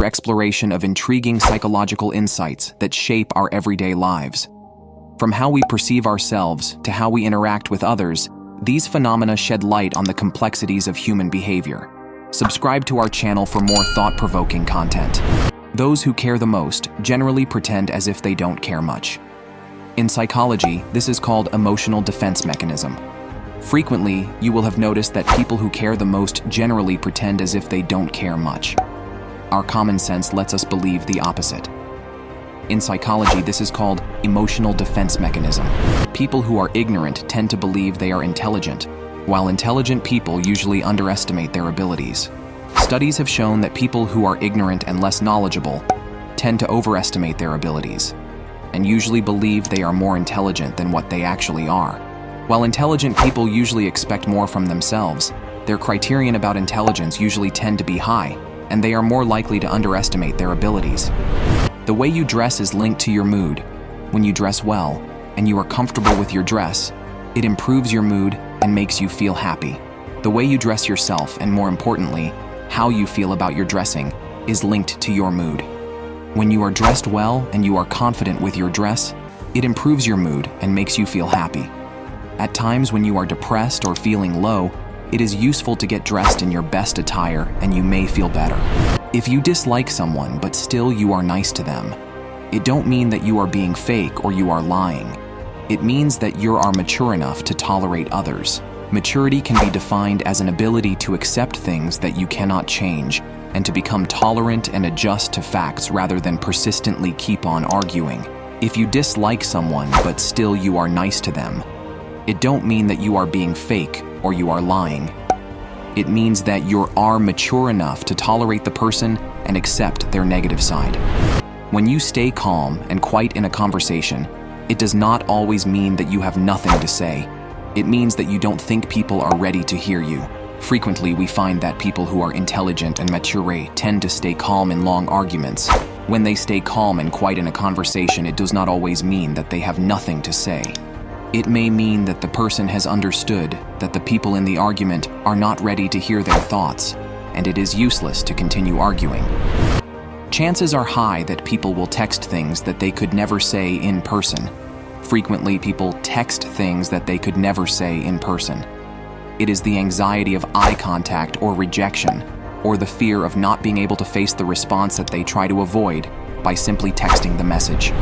further exploration of intriguing psychological insights that shape our everyday lives. From how we perceive ourselves to how we interact with others, these phenomena shed light on the complexities of human behavior. Subscribe to our channel for more thought-provoking content. Those who care the most generally pretend as if they don't care much. In psychology, this is called emotional defense mechanism. Frequently, you will have noticed that people who care the most generally pretend as if they don't care much. Our common sense lets us believe the opposite. In psychology, this is called emotional defense mechanism. People who are ignorant tend to believe they are intelligent, while intelligent people usually underestimate their abilities. Studies have shown that people who are ignorant and less knowledgeable tend to overestimate their abilities, and usually believe they are more intelligent than what they actually are. While intelligent people usually expect more from themselves, their criterion about intelligence usually tend to be high, and they are more likely to underestimate their abilities. The way you dress is linked to your mood. When you dress well, and you are comfortable with your dress, it improves your mood and makes you feel happy. The way you dress yourself, and more importantly, how you feel about your dressing, is linked to your mood. When you are dressed well and you are confident with your dress, it improves your mood and makes you feel happy. At times when you are depressed or feeling low, it is useful to get dressed in your best attire and you may feel better. If you dislike someone but still you are nice to them, it don't mean that you are being fake or you are lying. It means that you are mature enough to tolerate others. Maturity can be defined as an ability to accept things that you cannot change and to become tolerant and adjust to facts rather than persistently keep on arguing. If you dislike someone but still you are nice to them, it don't mean that you are being fake or you are lying. It means that you are mature enough to tolerate the person and accept their negative side. When you stay calm and quiet in a conversation, it does not always mean that you have nothing to say. It means that you don't think people are ready to hear you. Frequently, we find that people who are intelligent and mature tend to stay calm in long arguments. When they stay calm and quiet in a conversation, it does not always mean that they have nothing to say. It may mean that the person has understood that the people in the argument are not ready to hear their thoughts, and it is useless to continue arguing. Chances are high that people will text things that they could never say in person. Frequently, people text things that they could never say in person. It is the anxiety of eye contact or rejection, or the fear of not being able to face the response that they try to avoid by simply texting the message.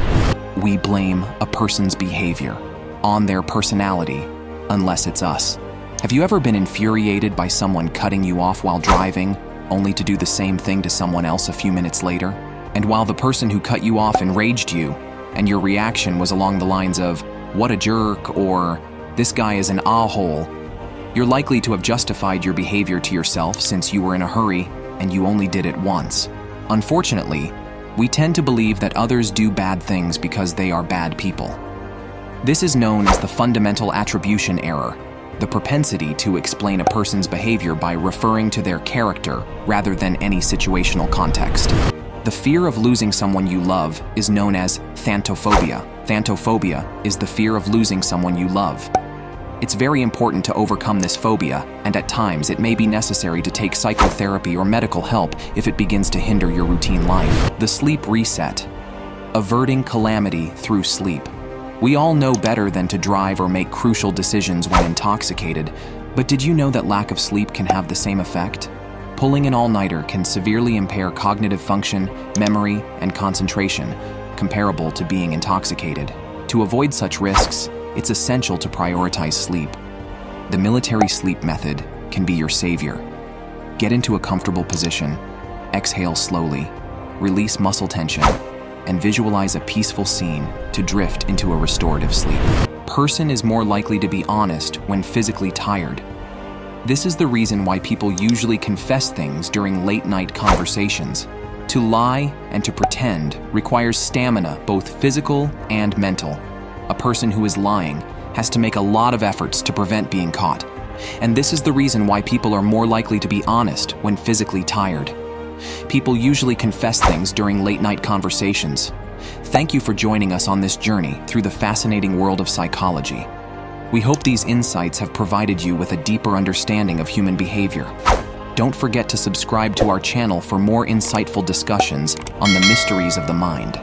We blame a person's behavior on their personality, unless it's us. Have you ever been infuriated by someone cutting you off while driving, only to do the same thing to someone else a few minutes later? And while the person who cut you off enraged you, and your reaction was along the lines of, "What a jerk," or "This guy is an a-hole," you're likely to have justified your behavior to yourself since you were in a hurry and you only did it once. Unfortunately, we tend to believe that others do bad things because they are bad people. This is known as the fundamental attribution error, the propensity to explain a person's behavior by referring to their character rather than any situational context. The fear of losing someone you love is known as thanatophobia. Thanatophobia is the fear of losing someone you love. It's very important to overcome this phobia, and at times it may be necessary to take psychotherapy or medical help if it begins to hinder your routine life. The sleep reset. Averting calamity through sleep. We all know better than to drive or make crucial decisions when intoxicated, but did you know that lack of sleep can have the same effect? Pulling an all-nighter can severely impair cognitive function, memory, and concentration, comparable to being intoxicated. To avoid such risks, it's essential to prioritize sleep. The military sleep method can be your savior. Get into a comfortable position, exhale slowly, release muscle tension, and visualize a peaceful scene to drift into a restorative sleep. Person is more likely to be honest when physically tired. This is the reason why people usually confess things during late-night conversations. To lie and to pretend requires stamina, both physical and mental. A person who is lying has to make a lot of efforts to prevent being caught. And this is the reason why people are more likely to be honest when physically tired. People usually confess things during late-night conversations. Thank you for joining us on this journey through the fascinating world of psychology. We hope these insights have provided you with a deeper understanding of human behavior. Don't forget to subscribe to our channel for more insightful discussions on the mysteries of the mind.